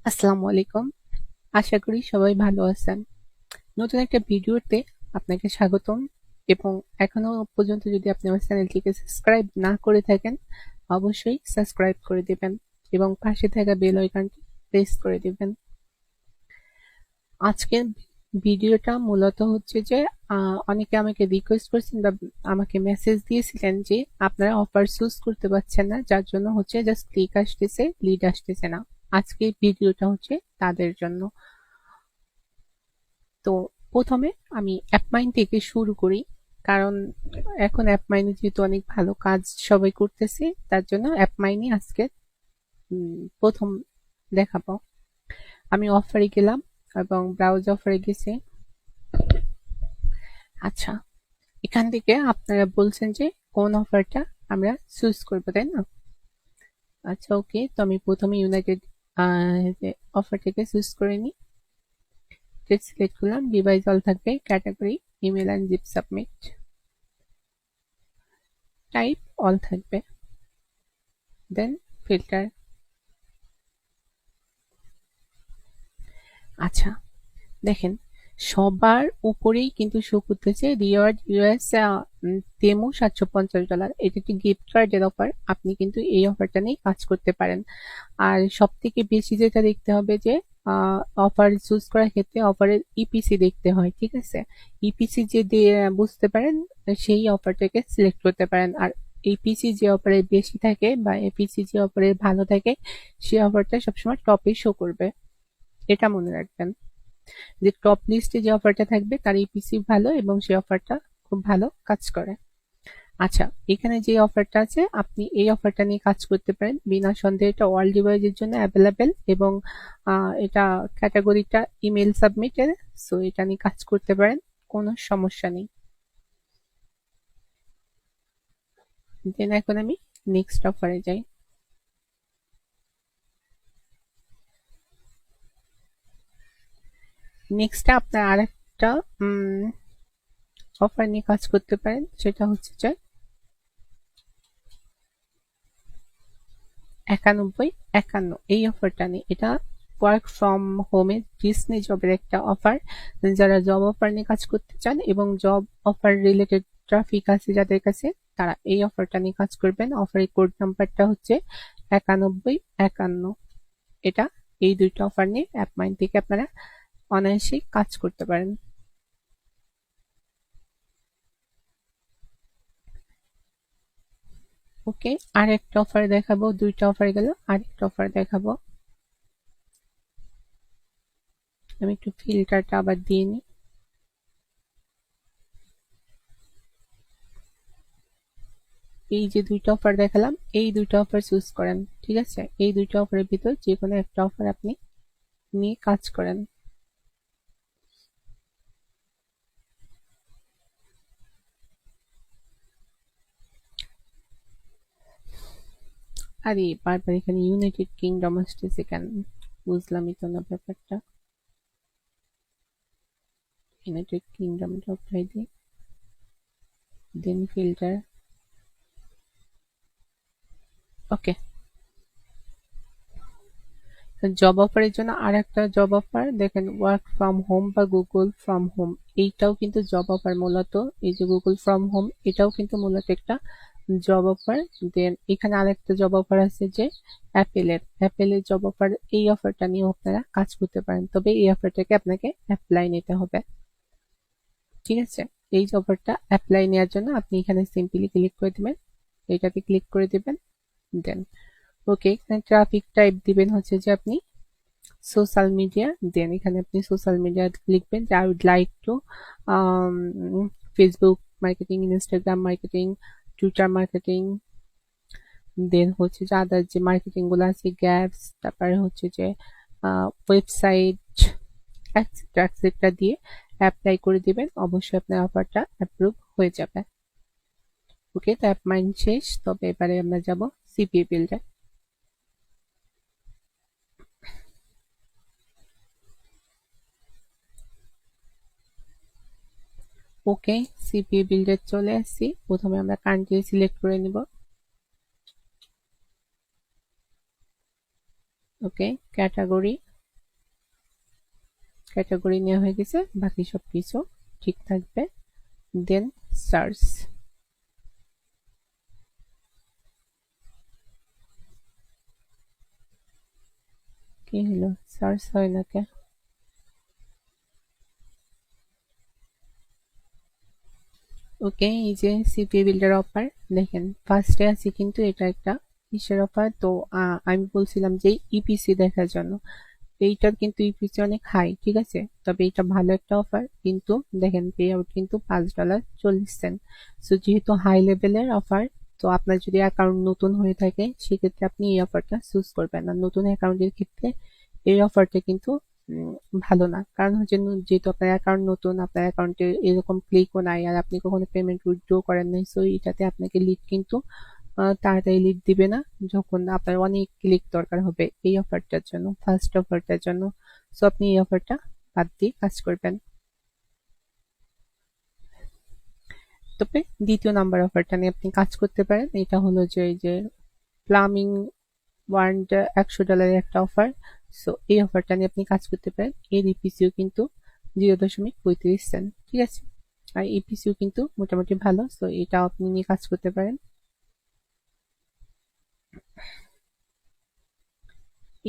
আসসালামু আলাইকুম। আশা করি সবাই ভালো আছেন। নতুন একটা ভিডিওতে আপনাকে স্বাগতম এবং এখনো পর্যন্ত যদি আপনি আমার চ্যানেলটিকে সাবস্ক্রাইব না করে থাকেন, অবশ্যই সাবস্ক্রাইব করে দিবেন এবং পাশে থাকা বেল আইকনটি প্রেস করে দিবেন। আজকের ভিডিওটা মূলত হচ্ছে যে অনেকে আমাকে রিকোয়েস্ট করেছেন বা আমাকে মেসেজ দিয়েছিলেন যে আপনারা অফার চুজ করতে পারছেন না, যার জন্য হচ্ছে জাস্ট ক্লিক আসতেছে, লিড আসতেছে না। আজকের ভিডিওটা হচ্ছে তাদের জন্য। তো প্রথমে আমি অ্যাপমাইন থেকে শুরু করি, কারণ এখন অ্যাপমাইনে যেহেতু অনেক ভালো কাজ সবাই করতেছে, তার জন্য অ্যাপমাইনই আজকে প্রথম দেখাবো। আমি অফারে গেলাম এবং ব্রাউজ অফারে গেছি। আচ্ছা, এখান থেকে আপনারা বলছেন যে কোন অফারটা আমরা চুজ করবো, তাই না? আচ্ছা, ওকে, তো আমি প্রথমে ইউনাইটেড অফারটাকে চুজ করে নিই। সিলেক্ট করলাম, ডিভাইস অল থাকবে, category email and zip submit, type all থাকবে, দেন ফিল্টার। আচ্ছা, দেখেন সবার উপরেই কিন্তু শো করতেছে রিওয়ার্ড ইউএস ডেমো $750। এটা একটি গিফট কার্ডের অফার। আপনি কিন্তু এই অফারটা নিয়ে কাজ করতে পারেন। আর সব থেকে বেশি যেটা দেখতে হবে যে অফার চুজ করার ক্ষেত্রে অফারের ইপিসি দেখতে হয়, ঠিক আছে? ইপিসি যে বুঝতে পারেন সেই অফারটাকে সিলেক্ট করতে পারেন। আর ইপিসি যে অফারে বেশি থাকে বা এপিসি যে অফারে ভালো থাকে, সেই অফারটা সবসময় টপে শো করবে। এটা মনে রাখবেন যে টপ লিস্টে যে অফারটা থাকবে তার ইপিসি ভালো এবং সেই অফারটা খুব ভালো কাজ করে। আচ্ছা, এখানে যে অফারটা আছে আপনি এই অফারটা নিয়ে কাজ করতে পারেন বিনা সন্দেহে। এটা অল ডিভাইসের জন্য অ্যাভেলেবেল এবং এটা ক্যাটাগরিটা ইমেল সাবমিটের, সো এটা নিয়ে কাজ করতে পারেন, কোনো সমস্যা নেই। দেন এখন আমি নেক্সট অফারে যাই। নেক্সটে আপনার আরেকটা অফার নিয়ে কাজ করতে পারেন, সেটা হচ্ছে যে ৯১-৫১ এই অফারটা নিয়ে। এটা ওয়ার্ক ফ্রম হোমে ডিসনি জবের একটা অফার। যারা জব অফার নিয়ে কাজ করতে চান এবং জব অফার রিলেটেড ট্রাফিক আছে যাদের কাছে, তারা এই অফারটা নিয়ে কাজ করবেন। অফারের কোড নাম্বারটা হচ্ছে ৯১-৫১। এটা এই দুইটা অফার নিয়ে অ্যাপমাইন্ড থেকে আপনারা অনায়াসেই কাজ করতে পারেন। ওকে, আরেকটা অফার দেখাবো। দুইটা অফার গেল, আরেকটা অফার দেখাবো। আমি একটু ফিল্টারটা আবার দিয়ে নিই। এই যে দুইটা অফার দেখালাম, এই দুইটা অফার চুজ করেন, ঠিক আছে? এই দুইটা অফারের ভিতর যে কোনো একটা অফার আপনি নিয়ে কাজ করেন। আরে বারবার এখানে ইউনাইটেড কিংডম আসতেছে কেন? বুঝলামই তো না ব্যাপারটা। ইউনাইটেড কিংডমটা অ্যাপ্লাই দিই, দেন ফিল্টার। ওকে, জব অফারের জন্য আর একটা জব অফার দেখেন, ওয়ার্ক ফ্রম হোম বা গুগল ফ্রম হোম। এইটাও কিন্তু জব অফার মূলত। এই যে গুগল ফ্রম হোম, এটাও কিন্তু মূলত একটা জব অফার। দেন এখানে আরেকটা জব অফার আছে যে অ্যাপেলের জব অফার। এই অফারটা নিয়ে আপনারা কাজ করতে পারেন, তবে এই অফারটাকে আপনাকে অ্যাপ্লাই নিতে হবে, ঠিক আছে? এই অফারটা অ্যাপ্লাই নেওয়ার জন্য আপনি এখানে সিম্পলি ক্লিক করে দিবেন, এটাতে ক্লিক করে দিবেন। দেন ওকে, এখানে ট্রাফিক টাইপ দিবেন হচ্ছে যে আপনি সোশ্যাল মিডিয়া। দেন এখানে আপনি সোশ্যাল মিডিয়া লিখবেন যে I would like to Facebook marketing, Instagram marketing, Twitter marketing. Then হচ্ছে যে আদার যে মার্কেটিং গুলো আছে, গ্যাপস, তারপরে হচ্ছে যে ওয়েবসাইট, এটসেট্রা এটসেট্রা দিয়ে অ্যাপ্লাই করে দিবেন। অবশ্যই আপনার অফারটা অ্যাপ্রুভ হয়ে যাবে। ওকে, তো অ্যাপ মাইন্ড শেষ। তবে এবারে আমরা যাব সিপিএ বিল্ডার। ওকে, সিপিএ বিল্ডার চলে আসছি। প্রথমে আমরা কান্ট্রি সিলেক্ট করে নিব। ওকে, ক্যাটাগরি ক্যাটাগরি নেওয়া হয়ে গেছে, বাকি সবকিছু ঠিক থাকবে। দেন সার্চ, কি হলো সার্চ হয় না কে? ওকে, এই যে সিপিএ বিল্ডার অফার, দেখেন ফার্স্টে আছে কিন্তু এটা একটা কিসের অফার। তো আমি বলছিলাম যে ইপিসি দেখার জন্য, এইটার কিন্তু ইপিসি অনেক হাই, ঠিক আছে, তবে এটা ভালো একটা অফার। কিন্তু দেখেন পে আউট কিন্তু $5.40। সো যেহেতু হাই লেভেলের অফার, তো আপনার যদি অ্যাকাউন্ট নতুন হয়ে থাকে সেক্ষেত্রে আপনি এই অফারটা চুজ করবেন না। নতুন অ্যাকাউন্টের ক্ষেত্রে এই অফারটা কিন্তু উম, ভালো না, কারণ হচ্ছে যেহেতু আপনার অ্যাকাউন্ট নতুন, আপনার অ্যাকাউন্টে এরকম ক্লিকও নাই, আর আপনি কখনো পেমেন্ট উইথড্র করেন নাই, সো এটাতে আপনাকে লিড কিন্তু তাড়াতাড়ি লিড দিবে না যখন আপনার অনেক ক্লিক দরকার হবে এই অফারটার জন্য, ফার্স্ট অফারটার জন্য। সো আপনি এই অফারটা বাদ দিয়ে কাজ করবেন। তবে দ্বিতীয় নাম্বার অফারটা নিয়ে আপনি কাজ করতে পারেন। এটা হলো যে এই যে প্লামিং ওয়ার্ল্ড $100 একটা অফার। সো এই অফারটা নিয়ে আপনি কাজ করতে পারেন। এর ইপিসিও কিন্তু 0.35 সেন্ট, ঠিক আছে, আর ইপিসিও কিন্তু মোটামুটি ভালো। সো এটা আপনি নিয়ে কাজ করতে পারেন।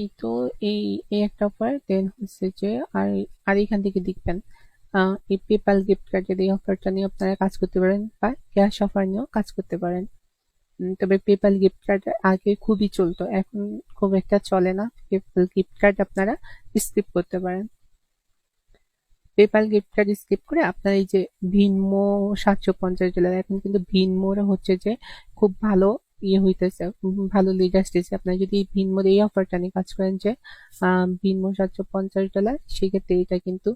এই তো এই এই একটা অফার। দেন হচ্ছে যে আর আর এখান থেকে দেখবেন এই পেপাল গিফট কার্ডের এই অফারটা নিয়ে আপনারা কাজ করতে পারেন, বা ক্যাশ অফার নিয়েও কাজ করতে পারেন। তবে পেপাল গিফট কার্ড আগে খুবই চলতো, এখন খুব একটা চলে না। পেপাল গিফট কার্ড আপনারা স্কিপ করতে পারেন। পেপাল গিফট কার্ড স্কিপ করে আপনার এই যে ভিনমো $750, এখন কিন্তু ভিনমোর হচ্ছে যে খুব ভালো ইয়ে হইতেছে, ভালো লিড আসতেছে। আপনার যদি ভিনমোর এই অফারটা নিয়ে কাজ করেন যে ভিনমো $750, সেক্ষেত্রে এটা কিন্তু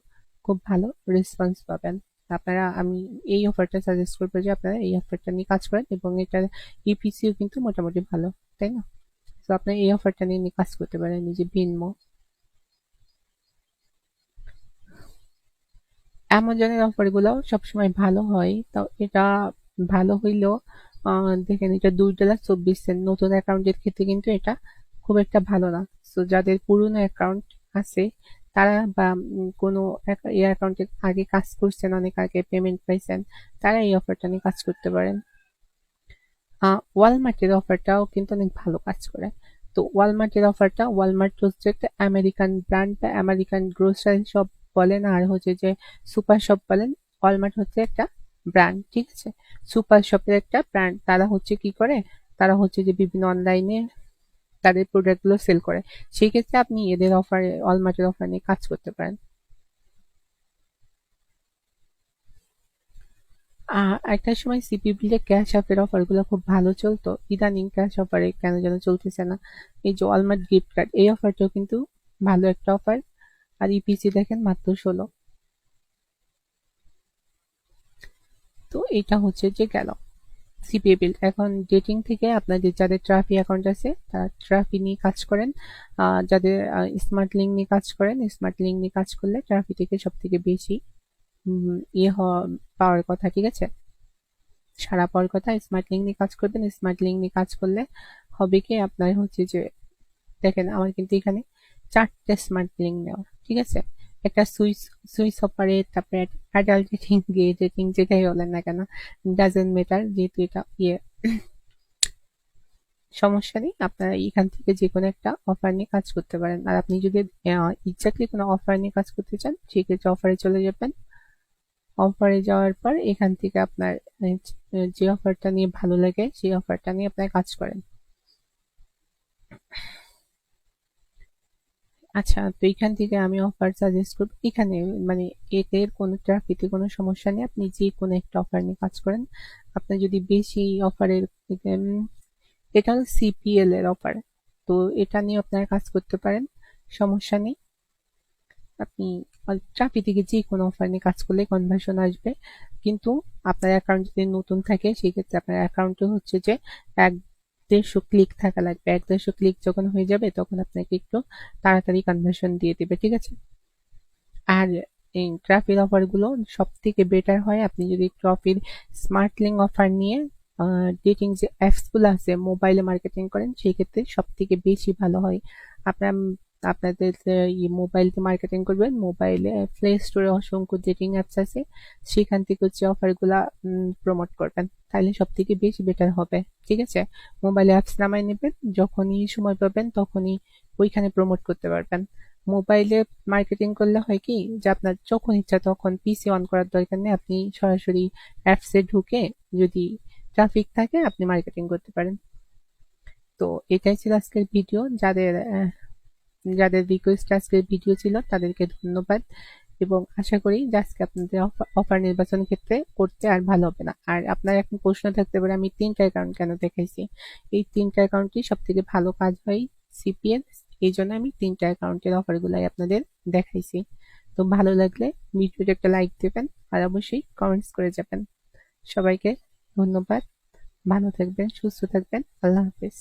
খুব ভালো রেসপন্স পাবেন আপনারা। আমি এই অফারটা সাজেস্ট করবো যে আপনারা এই অফারটা নিয়ে কাজ করেন, এবং এটার ইপিসিও কিন্তু মোটামুটি ভালো, তাই না? তো আপনি এই অফারটা নিয়ে কাজ করতে পারেন, এই যে ভিনমো। অ্যামাজনের অফারগুলো সবসময় ভালো হয়, তো এটা ভালো হইলেও দেখেন এটা $2.24। নতুন অ্যাকাউন্টের ক্ষেত্রে কিন্তু এটা খুব একটা ভালো না। সো যাদের পুরনো অ্যাকাউন্ট আছে তারা, বা কোনো এই অ্যাকাউন্টে আগে কাজ করছেন, অনেক আগে পেমেন্ট পাইছেন, তারা এই অফারটা নিয়ে কাজ করতে পারেন। ওয়ালমার্টের অফারটাও কিন্তু অনেক ভালো কাজ করে। তো ওয়ালমার্টের অফারটা, ওয়ালমার্ট হচ্ছে একটা আমেরিকান ব্র্যান্ড বা আমেরিকান গ্রোসারি শপ বলেন, আর হচ্ছে যে সুপার শপ বলেন। ওয়ালমার্ট হচ্ছে একটা ব্র্যান্ড, ঠিক আছে, সুপার শপের একটা ব্র্যান্ড। তারা হচ্ছে কি করে, তারা হচ্ছে যে বিভিন্ন অনলাইনে তাদের প্রোডাক্টগুলো সেল করে। সেই ক্ষেত্রে আপনি এদের অফারে, ওয়ালমার্টের অফার নিয়ে কাজ করতে পারেন। একটা সময় সিপি বিল্ডে ক্যাশ অফের অফার গুলো খুব ভালো চলতো, ইদানিং ক্যাশ অফারে কেন যেন চলতেছে না। এই যে ওয়ালমার্ট গিফট কার্ড, এই অফারটাও কিন্তু ভালো একটা অফার, আর ইপিসি দেখেন মাত্র 16। তো এটা হচ্ছে যে গেল সিপিএ বিল্ড। এখন ডেটিং থেকে আপনাদের যাদের ট্রাফি অ্যাকাউন্ট আছে তারা ট্রাফি নিয়ে কাজ করেন, যাদের স্মার্ট লিঙ্ক নিয়ে কাজ করেন, স্মার্ট লিঙ্ক নিয়ে কাজ করলে ট্রাফি থেকে সব থেকে বেশি ইয়ে পাওয়ার কথা, ঠিক আছে, সারা পাওয়ার কথা। স্মার্ট লিঙ্ক নিয়ে কাজ করবেন, স্মার্ট লিঙ্ক নিয়ে কাজ করলে হবে কি আপনার হচ্ছে যে, দেখেন আমার কিন্তু এখানে 4টে স্মার্ট লিঙ্ক নেওয়া, ঠিক আছে, একটা সুইচ সুইচ অপারেট, তারপরে অ্যাডাল্ট রেটিং, গে রেটিং, যেটাই বলেন না কেন, ডাজেন্ট ম্যাটার, যেহেতু এটা ইয়ে সমস্যা নেই। আপনারা এখান থেকে যে কোনো একটা অফার নিয়ে কাজ করতে পারেন। আর আপনি যদি এক্স্যাক্টলি কোনো অফার নিয়ে কাজ করতে চান সেক্ষেত্রে অফারে চলে যাবেন। অফারে যাওয়ার পর এখান থেকে আপনার যে অফারটা নিয়ে ভালো লাগে সেই অফারটা নিয়ে আপনার কাজ করেন। আচ্ছা, তো এখান থেকে আমি অফার সাজেস্ট করবো এখানে, মানে এদের কোনো ট্রাফিতে কোনো সমস্যা নেই, আপনি যে কোনো একটা অফার নিয়ে কাজ করেন। আপনার যদি বেশি অফারের, এটা হলো সিপিএল এর অফার, তো এটা নিয়ে আপনারা কাজ করতে পারেন, সমস্যা নেই। আপনি ট্রাফি থেকে যে কোনো অফার নিয়ে কাজ করলে কনভার্সন আসবে, কিন্তু আপনার অ্যাকাউন্ট যদি নতুন থাকে সেক্ষেত্রে আপনার অ্যাকাউন্টে হচ্ছে যে 1-150 ক্লিক থাকা লাগবে। 1-150 ক্লিক যখন হয়ে যাবে তখন আপনাকে একটু তাড়াতাড়ি কনভার্সন দিয়ে দিবে, ঠিক আছে। আর এই ট্রাফিক অফার গুলো সব থেকে বেটার হয় আপনি যদি ট্রাফির স্মার্ট লিঙ্ক অফার নিয়ে ডেটিং যে অ্যাপস গুলো আছে মোবাইলে মার্কেটিং করেন, সেই ক্ষেত্রে সব থেকে বেশি ভালো হয়। আপনার আপনাদের মোবাইল দিয়ে মার্কেটিং করবেন, মোবাইলে প্লে স্টোরে অসংখ্য ডেটিং অ্যাপস আছে, সেখান থেকে হচ্ছে অফারগুলা প্রমোট করবেন, তাহলে সব থেকে বেশি বেটার হবে। ঠিক আছে, মোবাইলে অ্যাপস নামাই নেবেন, যখনই সময় পাবেন তখনই ওইখানে প্রমোট করতে পারবেন। মোবাইলে মার্কেটিং করলে হয় কি যে আপনার যখন ইচ্ছা তখন পিসি অন করার দরকার নেই, আপনি সরাসরি অ্যাপসে ঢুকে যদি ট্রাফিক থাকে আপনি মার্কেটিং করতে পারেন। তো এটাই ছিল আজকের ভিডিও। যাদের রিকোয়েস্ট আজকের ভিডিও ছিল তাদেরকে ধন্যবাদ, এবং আশা করি যে আজকে আপনাদের অফার নির্বাচন ক্ষেত্রে করতে আর ভালো হবে না। আর আপনার এখন প্রশ্ন থাকতে পারে আমি ৩টা অ্যাকাউন্ট কেন দেখাইছি। এই ৩টা অ্যাকাউন্টই সব থেকে ভালো কাজ হয় সিপিএ, এই জন্য আমি ৩টা অ্যাকাউন্টের অফারগুলাই আপনাদের দেখাইছি। তো ভালো লাগলে ভিডিওতে একটা লাইক দেবেন আর অবশ্যই কমেন্টস করে যাবেন। সবাইকে ধন্যবাদ, ভালো থাকবেন, সুস্থ থাকবেন, আল্লাহ হাফেজ।